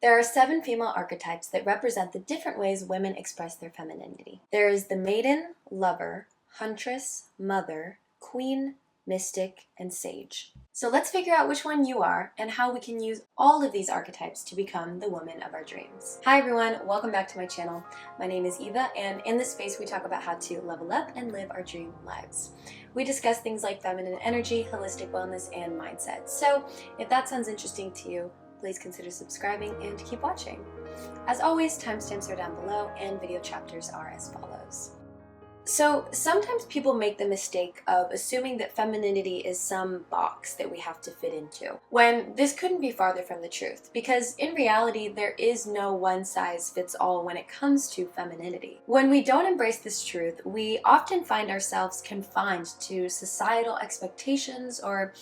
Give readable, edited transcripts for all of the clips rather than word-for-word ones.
There are 7 female archetypes that represent the different ways women express their femininity. There is the maiden, lover, huntress, mother, queen, mystic, and sage. So let's figure out which one you are and how we can use all of these archetypes to become the woman of our dreams. Hi everyone, welcome back to my channel. My name is Eva, and in this space we talk about how to level up and live our dream lives. We discuss things like feminine energy, holistic wellness, and mindset. So if that sounds interesting to you, please consider subscribing and keep watching. As always, timestamps are down below and video chapters are as follows. So sometimes people make the mistake of assuming that femininity is some box that we have to fit into, when this couldn't be farther from the truth, because in reality there is no one size fits all when it comes to femininity. When we don't embrace this truth, we often find ourselves confined to societal expectations or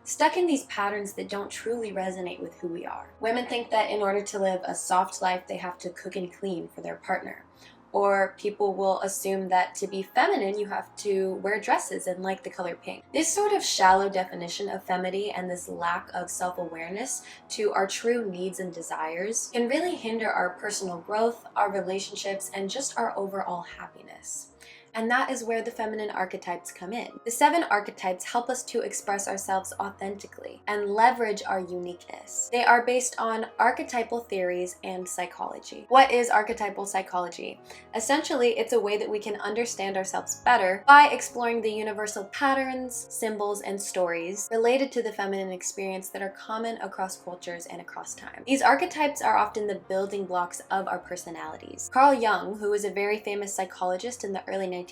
stuck in these patterns that don't truly resonate with who we are. Women think that in order to live a soft life, they have to cook and clean for their partner. Or people will assume that to be feminine, you have to wear dresses and like the color pink. This sort of shallow definition of femininity and this lack of self-awareness to our true needs and desires can really hinder our personal growth, our relationships, and just our overall happiness. And that is where the feminine archetypes come in. The 7 archetypes help us to express ourselves authentically and leverage our uniqueness. They are based on archetypal theories and psychology. What is archetypal psychology? Essentially, it's a way that we can understand ourselves better by exploring the universal patterns, symbols, and stories related to the feminine experience that are common across cultures and across time. These archetypes are often the building blocks of our personalities. Carl Jung, who was a very famous psychologist in the early 1900s,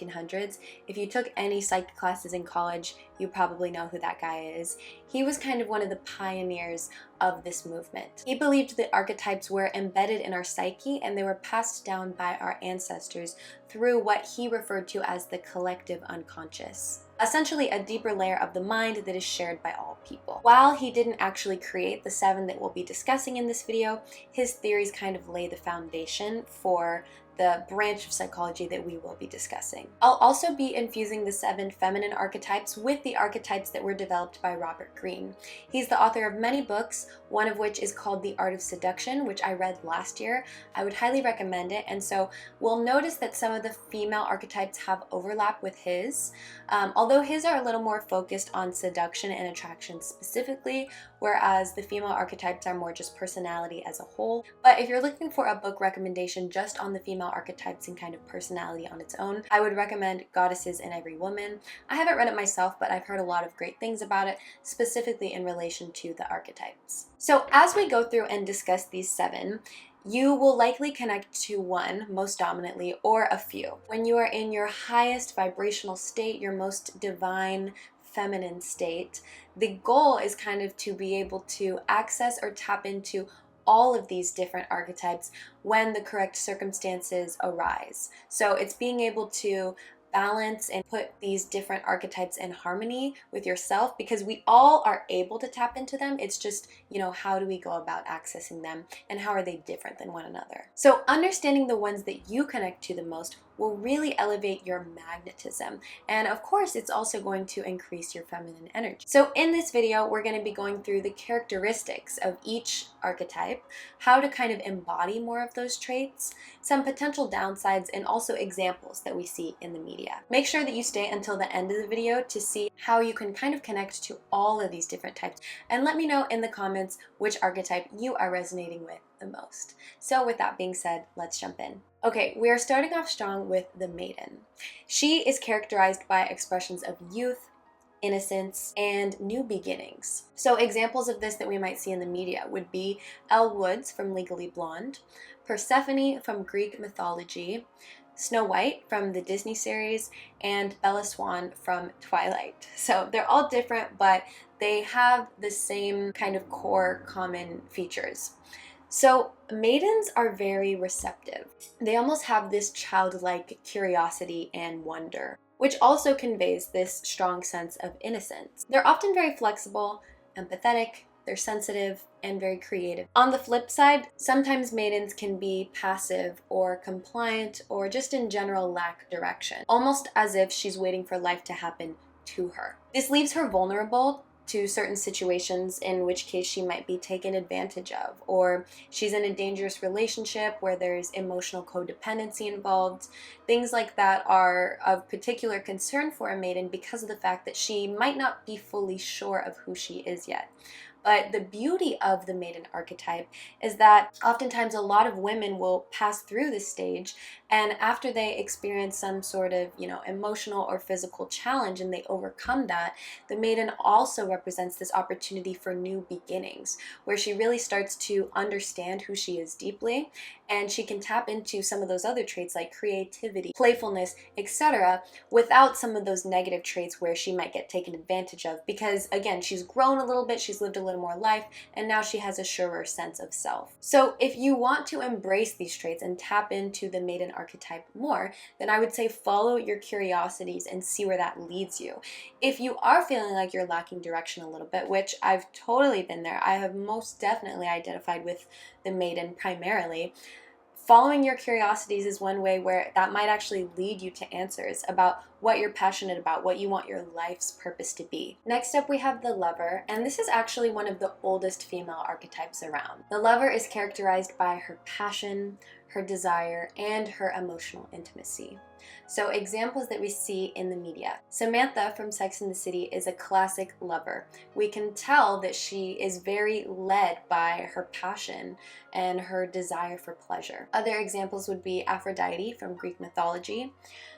if you took any psych classes in college, you probably know who that guy is. He was kind of one of the pioneers of this movement. He believed that archetypes were embedded in our psyche and they were passed down by our ancestors through what he referred to as the collective unconscious. Essentially a deeper layer of the mind that is shared by all people. While he didn't actually create the 7 that we'll be discussing in this video, his theories kind of lay the foundation for the branch of psychology that we will be discussing. I'll also be infusing the 7 feminine archetypes with the archetypes that were developed by Robert Greene. He's the author of many books, one of which is called The Art of Seduction, which I read last year. I would highly recommend it, and so we'll notice that some of the female archetypes have overlap with his, although his are a little more focused on seduction and attraction specifically, whereas the female archetypes are more just personality as a whole. But if you're looking for a book recommendation just on the female archetypes and kind of personality on its own, I would recommend Goddesses in Every Woman. I haven't read it myself, but I've heard a lot of great things about it, specifically in relation to the archetypes. So as we go through and discuss these 7, you will likely connect to one most dominantly, or a few. When you are in your highest vibrational state, your most divine feminine state, the goal is kind of to be able to access or tap into all of these different archetypes when the correct circumstances arise. So it's being able to balance and put these different archetypes in harmony with yourself, because we all are able to tap into them. It's just, how do we go about accessing them and how are they different than one another? So understanding the ones that you connect to the most will really elevate your magnetism. And of course, it's also going to increase your feminine energy. So in this video, we're going to be going through the characteristics of each archetype, how to kind of embody more of those traits, some potential downsides, and also examples that we see in the media. Make sure that you stay until the end of the video to see how you can kind of connect to all of these different types. And let me know in the comments which archetype you are resonating with the most. So with that being said, let's jump in. Okay, we are starting off strong with the Maiden. She is characterized by expressions of youth, innocence, and new beginnings. So examples of this that we might see in the media would be Elle Woods from Legally Blonde, Persephone from Greek mythology, Snow White from the Disney series, and Bella Swan from Twilight. So they're all different, but they have the same kind of core common features. So maidens are very receptive. They almost have this childlike curiosity and wonder, which also conveys this strong sense of innocence. They're often very flexible, empathetic, they're sensitive, and very creative. On the flip side, sometimes maidens can be passive or compliant or just in general lack direction, almost as if she's waiting for life to happen to her. This leaves her vulnerable to certain situations in which case she might be taken advantage of, or she's in a dangerous relationship where there's emotional codependency involved. Things like that are of particular concern for a maiden because of the fact that she might not be fully sure of who she is yet. But the beauty of the maiden archetype is that oftentimes a lot of women will pass through this stage, and after they experience some sort of, emotional or physical challenge and they overcome that, the maiden also represents this opportunity for new beginnings, where she really starts to understand who she is deeply, and she can tap into some of those other traits like creativity, playfulness, etc., without some of those negative traits where she might get taken advantage of, because again, she's grown a little bit, she's lived a little more life, and now she has a surer sense of self. So if you want to embrace these traits and tap into the maiden archetype more, then I would say follow your curiosities and see where that leads you. If you are feeling like you're lacking direction a little bit, which I've totally been there, I have most definitely identified with the maiden primarily, following your curiosities is one way where that might actually lead you to answers about what you're passionate about, what you want your life's purpose to be. Next up, we have the lover, and this is actually one of the oldest female archetypes around. The lover is characterized by her passion, her desire, and her emotional intimacy. So examples that we see in the media. Samantha from Sex and the City is a classic lover. We can tell that she is very led by her passion and her desire for pleasure. Other examples would be Aphrodite from Greek mythology,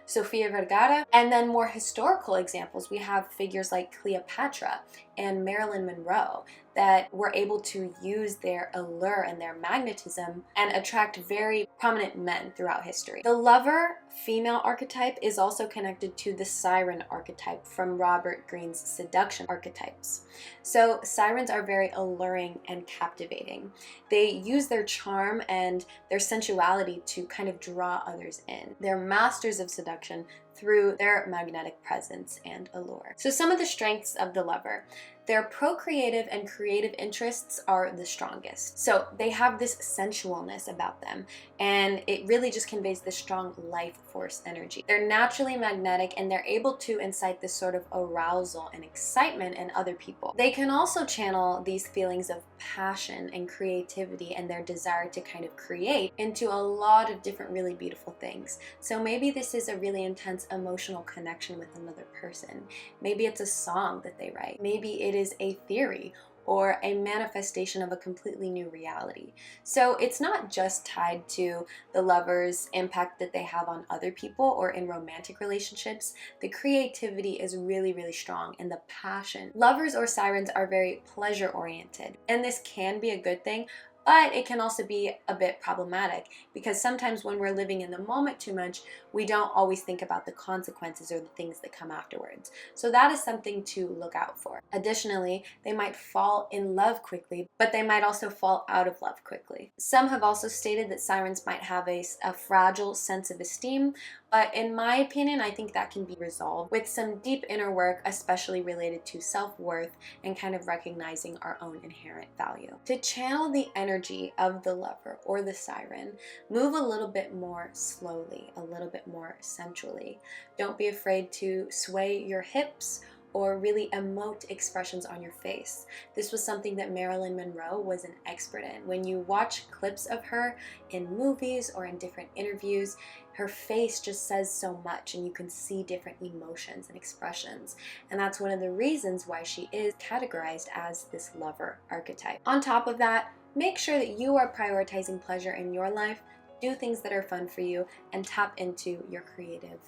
Sofia Vergara, and then more historical examples, we have figures like Cleopatra and Marilyn Monroe that were able to use their allure and their magnetism and attract very prominent men throughout history. The lover female archetype is also connected to the siren archetype from Robert Greene's Seduction archetypes. So sirens are very alluring and captivating. They use their charm and their sensuality to kind of draw others in. They're masters of seduction through their magnetic presence and allure. So some of the strengths of the lover. Their procreative and creative interests are the strongest. So they have this sensualness about them, and it really just conveys this strong life force energy. They're naturally magnetic, and they're able to incite this sort of arousal and excitement in other people. They can also channel these feelings of passion and creativity and their desire to kind of create into a lot of different really beautiful things. So maybe this is a really intense emotional connection with another person. Maybe it's a song that they write. Maybe it is a theory or a manifestation of a completely new reality. So it's not just tied to the lover's impact that they have on other people or in romantic relationships. The creativity is really, really strong, and the passion. Lovers or sirens are very pleasure oriented, and this can be a good thing, but it can also be a bit problematic because sometimes when we're living in the moment too much, we don't always think about the consequences or the things that come afterwards. So that is something to look out for. Additionally, they might fall in love quickly, but they might also fall out of love quickly. Some have also stated that sirens might have a fragile sense of esteem, but in my opinion, I think that can be resolved with some deep inner work, especially related to self-worth and kind of recognizing our own inherent value. To channel the energy of the lover or the siren, move a little bit more slowly, a little bit more sensually. Don't be afraid to sway your hips or really emote expressions on your face. This was something that Marilyn Monroe was an expert in. When you watch clips of her in movies or in different interviews, her face just says so much, and you can see different emotions and expressions. And that's one of the reasons why she is categorized as this lover archetype. On top of that, make sure that you are prioritizing pleasure in your life, do things that are fun for you, and tap into your creative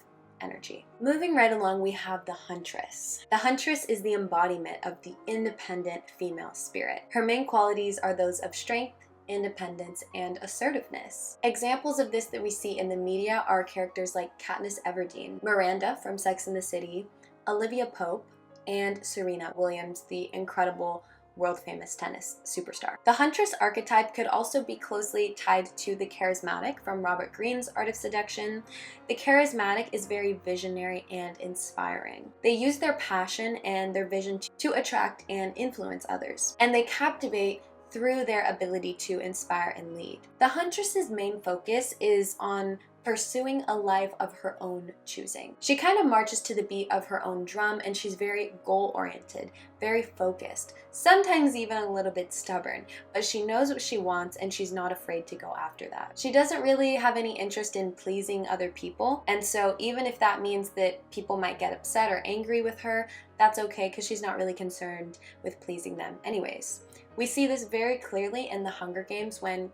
energy. Moving right along, we have the Huntress. The Huntress is the embodiment of the independent female spirit. Her main qualities are those of strength, independence, and assertiveness. Examples of this that we see in the media are characters like Katniss Everdeen, Miranda from Sex and the City, Olivia Pope, and Serena Williams, the incredible world-famous tennis superstar. The Huntress archetype could also be closely tied to the charismatic from Robert Greene's Art of Seduction. The charismatic is very visionary and inspiring. They use their passion and their vision to attract and influence others, and they captivate through their ability to inspire and lead. The Huntress's main focus is on pursuing a life of her own choosing. She kind of marches to the beat of her own drum, and she's very goal-oriented, very focused, sometimes even a little bit stubborn, but she knows what she wants and she's not afraid to go after that. She doesn't really have any interest in pleasing other people, and so even if that means that people might get upset or angry with her, that's okay because she's not really concerned with pleasing them anyways. We see this very clearly in the Hunger Games when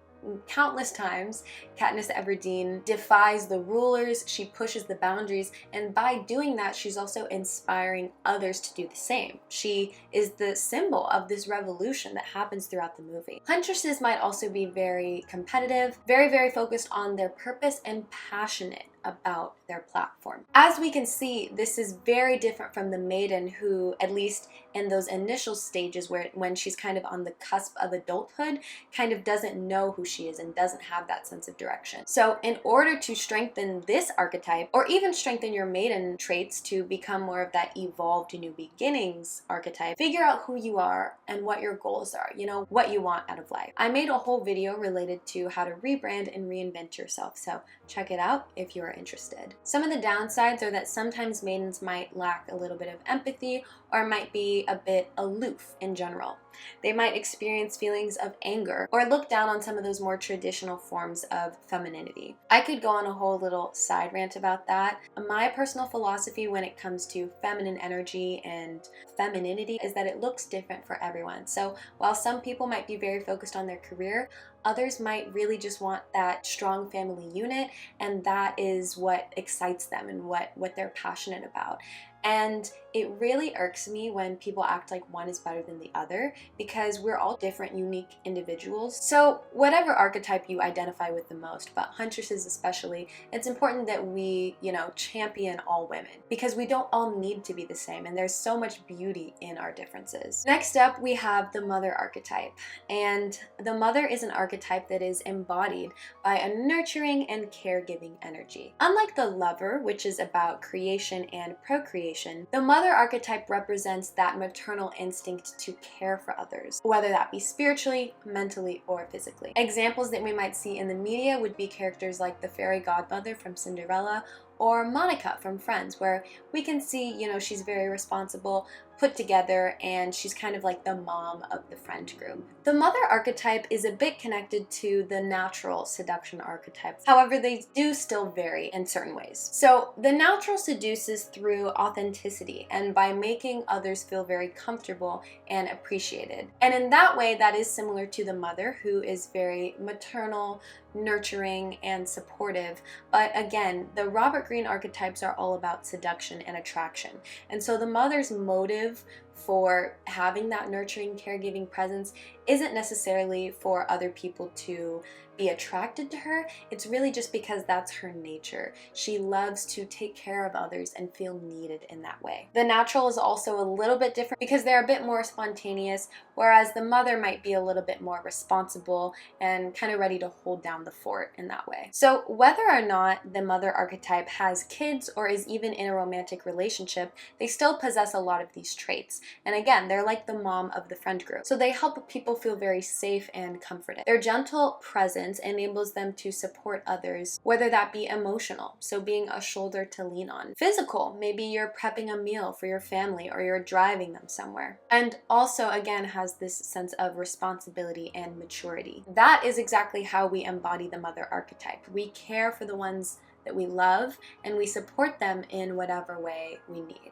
countless times Katniss Everdeen defies the rulers, she pushes the boundaries, and by doing that she's also inspiring others to do the same. She is the symbol of this revolution that happens throughout the movie. Huntresses might also be very competitive, very focused on their purpose and passionate about their platform. As we can see, this is very different from the Maiden, who, at least in those initial stages when she's kind of on the cusp of adulthood, kind of doesn't know who she is and doesn't have that sense of direction. So in order to strengthen this archetype, or even strengthen your Maiden traits to become more of that evolved new beginnings archetype, figure out who you are and what your goals are, you know, what you want out of life. I made a whole video related to how to rebrand and reinvent yourself, so check it out if you're interested. Some of the downsides are that sometimes maidens might lack a little bit of empathy or might be a bit aloof in general. They might experience feelings of anger or look down on some of those more traditional forms of femininity. I could go on a whole little side rant about that. My personal philosophy when it comes to feminine energy and femininity is that it looks different for everyone. So while some people might be very focused on their career, others might really just want that strong family unit, and that is what excites them and what they're passionate about. And it really irks me when people act like one is better than the other, because we're all different, unique individuals. So whatever archetype you identify with the most, but Huntresses especially, it's important that we, champion all women, because we don't all need to be the same, and there's so much beauty in our differences. Next up, we have the mother archetype. And the mother is an archetype that is embodied by a nurturing and caregiving energy. Unlike the lover, which is about creation and procreation, the mother archetype represents that maternal instinct to care for others, whether that be spiritually, mentally, or physically. Examples that we might see in the media would be characters like the fairy godmother from Cinderella, or Monica from Friends, where we can see, she's very responsible, put together, and she's kind of like the mom of the friend group. The mother archetype is a bit connected to the natural seduction archetype. However, they do still vary in certain ways. So the natural seduces through authenticity and by making others feel very comfortable and appreciated. And in that way, that is similar to the mother, who is very maternal, nurturing, and supportive. But again, the Robert Greene archetypes are all about seduction and attraction. And so the mother's motive for having that nurturing, caregiving presence isn't necessarily for other people to be attracted to her. It's really just because that's her nature. She loves to take care of others and feel needed in that way. The natural is also a little bit different because they're a bit more spontaneous, whereas the mother might be a little bit more responsible and kind of ready to hold down the fort in that way. So whether or not the mother archetype has kids or is even in a romantic relationship, they still possess a lot of these traits. And again, they're like the mom of the friend group. So they help people feel very safe and comforted. Their gentle presence enables them to support others, whether that be emotional, so being a shoulder to lean on. Physical, maybe you're prepping a meal for your family or you're driving them somewhere. And also, again, has this sense of responsibility and maturity. That is exactly how we embody the mother archetype. We care for the ones that we love and we support them in whatever way we need.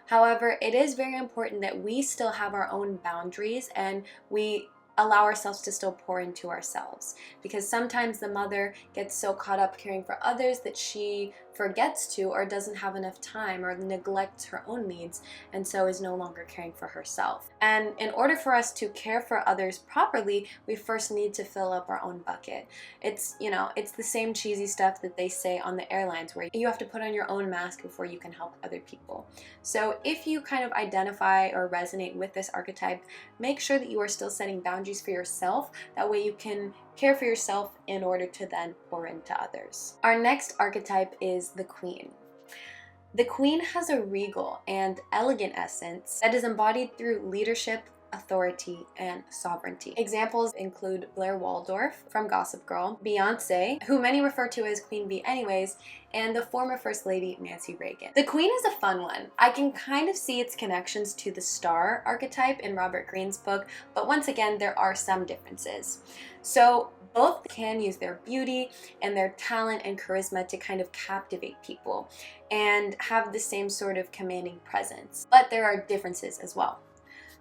However, it is very important that we still have our own boundaries and we allow ourselves to still pour into ourselves, because sometimes the mother gets so caught up caring for others that she forgets to or doesn't have enough time or neglects her own needs and so is no longer caring for herself. And in order for us to care for others properly, we first need to fill up our own bucket. It's the same cheesy stuff that they say on the airlines where you have to put on your own mask before you can help other people. So if you kind of identify or resonate with this archetype, make sure that you are still setting boundaries for yourself. That way you can care for yourself in order to then pour into others. Our next archetype is the queen. The queen has a regal and elegant essence that is embodied through leadership, authority, and sovereignty. Examples include Blair Waldorf from Gossip Girl, Beyonce, who many refer to as Queen Bee anyways, and the former First Lady Nancy Reagan. The Queen is a fun one. I can kind of see its connections to the star archetype in Robert Greene's book, but once again, there are some differences. So both can use their beauty and their talent and charisma to kind of captivate people and have the same sort of commanding presence. But there are differences as well.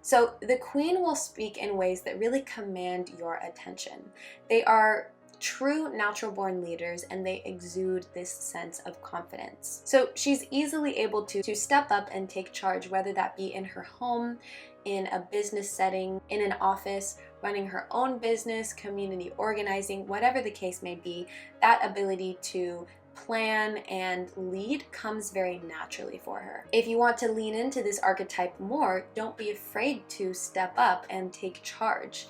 So the Queen will speak in ways that really command your attention. They are true natural born leaders and they exude this sense of confidence. So she's easily able to step up and take charge, whether that be in her home, in a business setting, in an office, running her own business, community organizing, whatever the case may be. That ability to plan and lead comes very naturally for her. If you want to lean into this archetype more, don't be afraid to step up and take charge.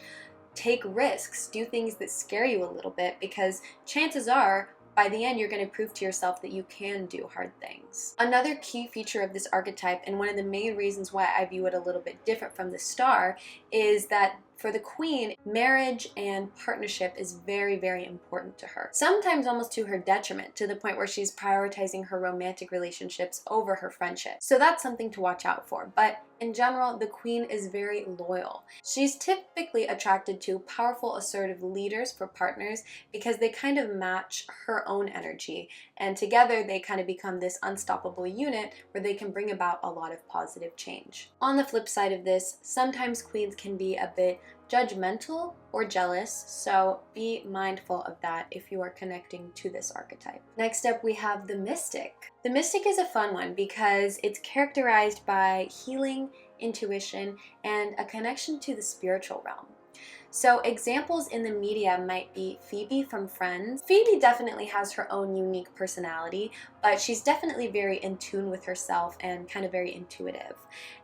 Take risks, do things that scare you a little bit, because chances are by the end you're going to prove to yourself that you can do hard things. Another key feature of this archetype, and one of the main reasons why I view it a little bit different from the star, is that for the Queen, marriage and partnership is very, very important to her. Sometimes almost to her detriment, to the point where she's prioritizing her romantic relationships over her friendships. So that's something to watch out for. But in general, the Queen is very loyal. She's typically attracted to powerful, assertive leaders for partners because they kind of match her own energy. And together they kind of become this unstoppable unit where they can bring about a lot of positive change. On the flip side of this, sometimes Queens can be a bit judgmental or jealous, so be mindful of that if you are connecting to this archetype. Next up, we have the Mystic. The Mystic is a fun one because it's characterized by healing, intuition, and a connection to the spiritual realm. So examples in the media might be Phoebe from Friends. Phoebe definitely has her own unique personality, but she's definitely very in tune with herself and kind of very intuitive.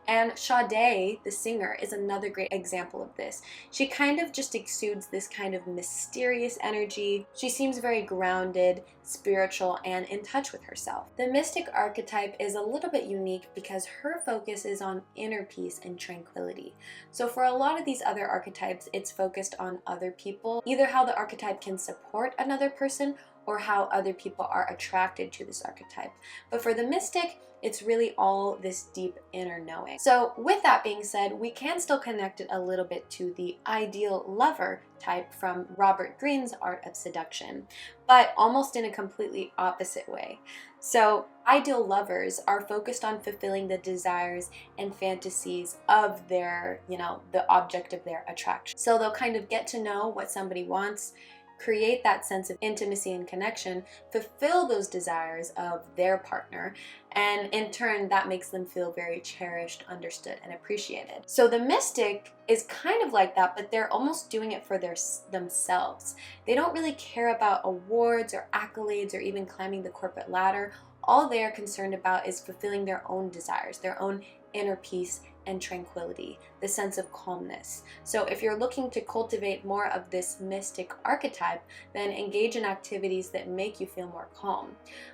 And Sade, the singer, is another great example of this. She kind of just exudes this kind of mysterious energy. She seems very grounded, spiritual, and in touch with herself. The Mystic archetype is a little bit unique because her focus is on inner peace and tranquility. So for a lot of these other archetypes, it's focused on other people, either how the archetype can support another person or how other people are attracted to this archetype. But for the Mystic, it's really all this deep inner knowing. So with that being said, we can still connect it a little bit to the ideal lover type from Robert Greene's Art of Seduction, but almost in a completely opposite way. So ideal lovers are focused on fulfilling the desires and fantasies of their, the object of their attraction. So they'll kind of get to know what somebody wants, create that sense of intimacy and connection, fulfill those desires of their partner, and in turn that makes them feel very cherished, understood, and appreciated. So the Mystic is kind of like that, but they're almost doing it for themselves. They don't really care about awards or accolades or even climbing the corporate ladder. All they're concerned about is fulfilling their own desires, their own inner peace and tranquility, the sense of calmness. So if you're looking to cultivate more of this Mystic archetype, then engage in activities that make you feel more calm.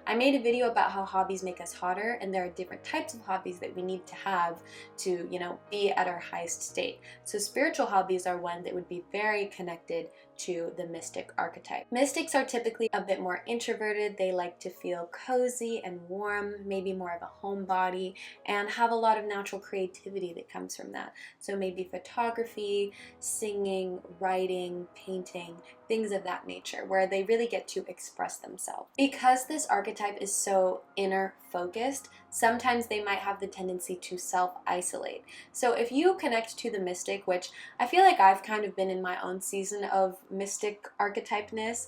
I made a video about how hobbies make us hotter, and there are different types of hobbies that we need to have to, be at our highest state. So spiritual hobbies are one that would be very connected to the Mystic archetype. Mystics are typically a bit more introverted. They like to feel cozy and warm, maybe more of a homebody, and have a lot of natural creativity that comes from that. So maybe photography, singing, writing, painting, things of that nature, where they really get to express themselves. Because this archetype is so inner focused, sometimes they might have the tendency to self-isolate. So if you connect to the Mystic, which I feel like I've kind of been in my own season of Mystic archetypeness,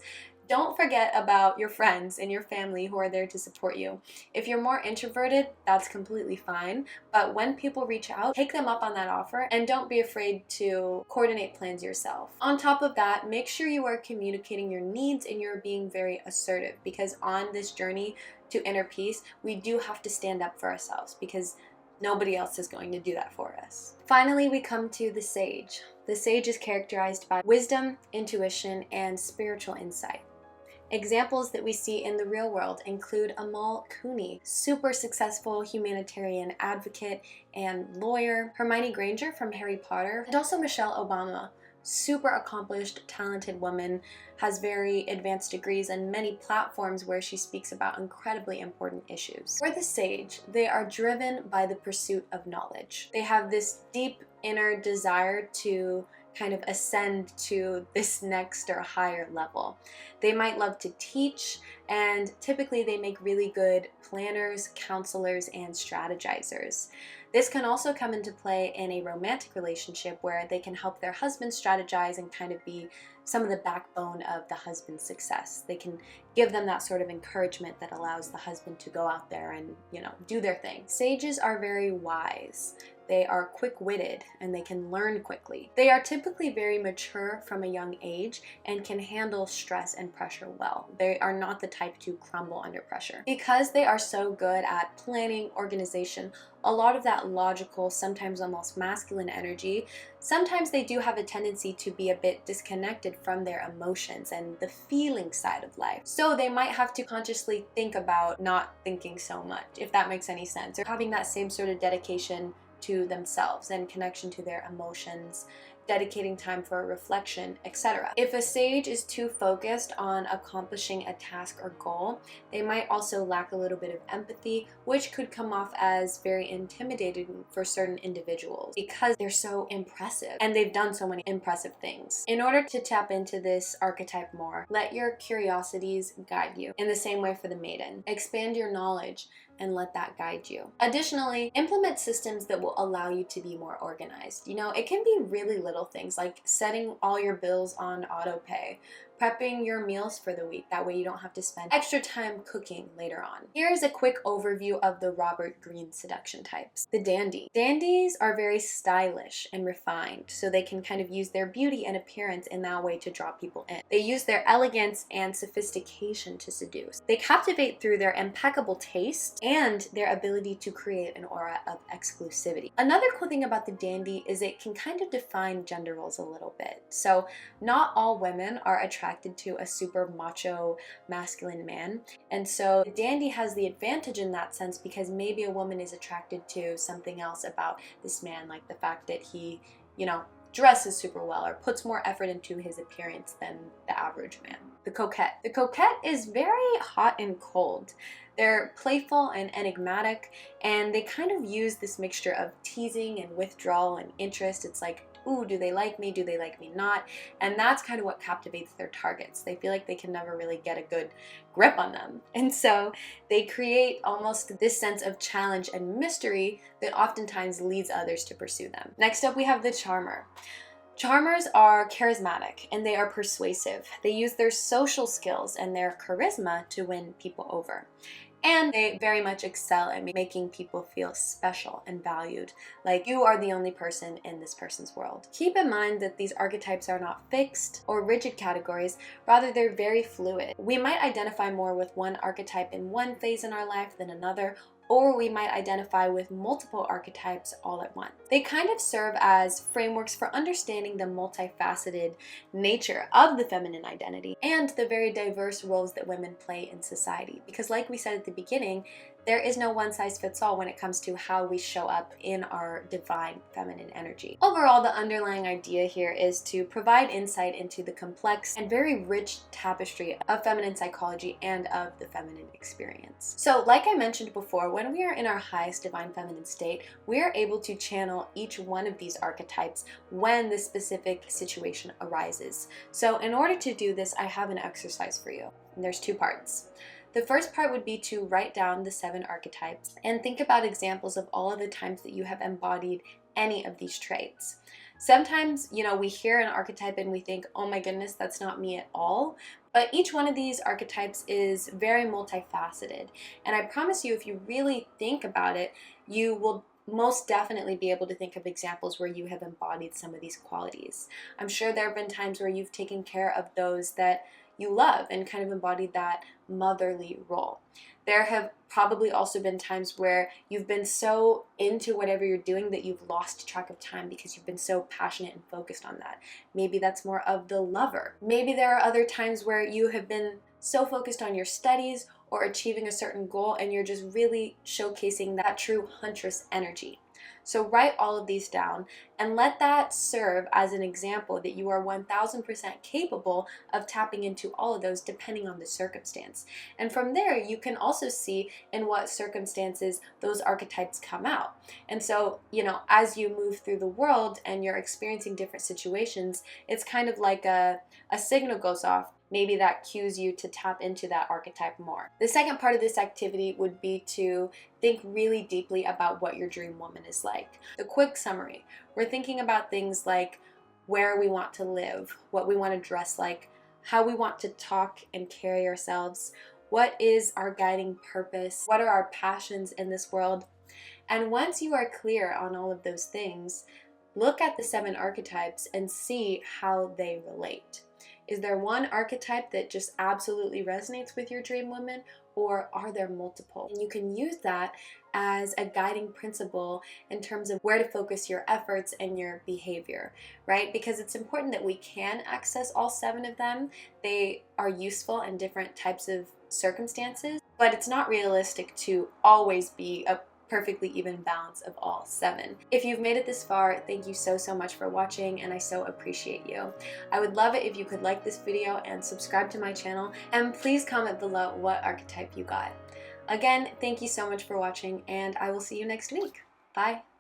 don't forget about your friends and your family who are there to support you. If you're more introverted, that's completely fine, but when people reach out, take them up on that offer and don't be afraid to coordinate plans yourself. On top of that, make sure you are communicating your needs and you're being very assertive, because on this journey to inner peace, we do have to stand up for ourselves because nobody else is going to do that for us. Finally, we come to the Sage. The Sage is characterized by wisdom, intuition, and spiritual insight. Examples that we see in the real world include Amal Clooney, super successful humanitarian advocate and lawyer, Hermione Granger from Harry Potter, and also Michelle Obama, super accomplished, talented woman, has very advanced degrees and many platforms where she speaks about incredibly important issues. For the sage, they are driven by the pursuit of knowledge. They have this deep inner desire to kind of ascend to this next or higher level. They might love to teach, and typically they make really good planners, counselors, and strategizers. This can also come into play in a romantic relationship where they can help their husband strategize and kind of be some of the backbone of the husband's success. They can give them that sort of encouragement that allows the husband to go out there and, do their thing. Sages are very wise. They are quick-witted and they can learn quickly. They are typically very mature from a young age and can handle stress and pressure well. They are not the type to crumble under pressure. Because they are so good at planning, organization, a lot of that logical, sometimes almost masculine energy, sometimes they do have a tendency to be a bit disconnected from their emotions and the feeling side of life. So they might have to consciously think about not thinking so much, if that makes any sense, or having that same sort of dedication to themselves and connection to their emotions, dedicating time for reflection, etc. If a sage is too focused on accomplishing a task or goal, they might also lack a little bit of empathy, which could come off as very intimidating for certain individuals because they're so impressive and they've done so many impressive things. In order to tap into this archetype more, let your curiosities guide you. In the same way for the maiden, expand your knowledge and let that guide you. Additionally, implement systems that will allow you to be more organized. It can be really little things like setting all your bills on auto pay, prepping your meals for the week. That way you don't have to spend extra time cooking later on. Here's a quick overview of the Robert Greene seduction types. The dandy. Dandies are very stylish and refined, so they can kind of use their beauty and appearance in that way to draw people in. They use their elegance and sophistication to seduce. They captivate through their impeccable taste and their ability to create an aura of exclusivity. Another cool thing about the dandy is it can kind of define gender roles a little bit. So not all women are attracted to a super macho masculine man, and so the dandy has the advantage in that sense because maybe a woman is attracted to something else about this man, like the fact that he dresses super well or puts more effort into his appearance than the average man. The coquette. The coquette is very hot and cold. They're playful and enigmatic, and they kind of use this mixture of teasing and withdrawal and interest. It's like, ooh, do they like me? Do they like me not? And that's kind of what captivates their targets. They feel like they can never really get a good grip on them. And so they create almost this sense of challenge and mystery that oftentimes leads others to pursue them. Next up, we have the charmer. Charmers are charismatic and they are persuasive. They use their social skills and their charisma to win people over. And they very much excel at making people feel special and valued, like you are the only person in this person's world. Keep in mind that these archetypes are not fixed or rigid categories, rather they're very fluid. We might identify more with one archetype in one phase in our life than another, or we might identify with multiple archetypes all at once. They kind of serve as frameworks for understanding the multifaceted nature of the feminine identity and the very diverse roles that women play in society. Because like we said at the beginning, there is no one-size-fits-all when it comes to how we show up in our divine feminine energy. Overall, the underlying idea here is to provide insight into the complex and very rich tapestry of feminine psychology and of the feminine experience. So, like I mentioned before, when we are in our highest divine feminine state, we are able to channel each one of these archetypes when the specific situation arises. So, in order to do this, I have an exercise for you, and there's two parts. The first part would be to write down the 7 archetypes and think about examples of all of the times that you have embodied any of these traits. Sometimes, we hear an archetype and we think, oh my goodness, that's not me at all. But each one of these archetypes is very multifaceted. And I promise you, if you really think about it, you will most definitely be able to think of examples where you have embodied some of these qualities. I'm sure there have been times where you've taken care of those that you love and kind of embodied that motherly role. There have probably also been times where you've been so into whatever you're doing that you've lost track of time because you've been so passionate and focused on that. Maybe that's more of the lover. Maybe there are other times where you have been so focused on your studies or achieving a certain goal, and you're just really showcasing that true Huntress energy. So write all of these down and let that serve as an example that you are 1000% capable of tapping into all of those depending on the circumstance. And from there, you can also see in what circumstances those archetypes come out. And so, as you move through the world and you're experiencing different situations, it's kind of like a signal goes off. Maybe that cues you to tap into that archetype more. The second part of this activity would be to think really deeply about what your dream woman is like. The quick summary, we're thinking about things like where we want to live, what we want to dress like, how we want to talk and carry ourselves, what is our guiding purpose, what are our passions in this world. And once you are clear on all of those things, look at the 7 archetypes and see how they relate. Is there one archetype that just absolutely resonates with your dream woman, or are there multiple? And you can use that as a guiding principle in terms of where to focus your efforts and your behavior, right? Because it's important that we can access all 7 of them. They are useful in different types of circumstances, but it's not realistic to always be a perfectly even balance of all 7. If you've made it this far, thank you so much for watching, and I so appreciate you. I would love it if you could like this video and subscribe to my channel, and please comment below what archetype you got. Again, thank you so much for watching, and I will see you next week. Bye!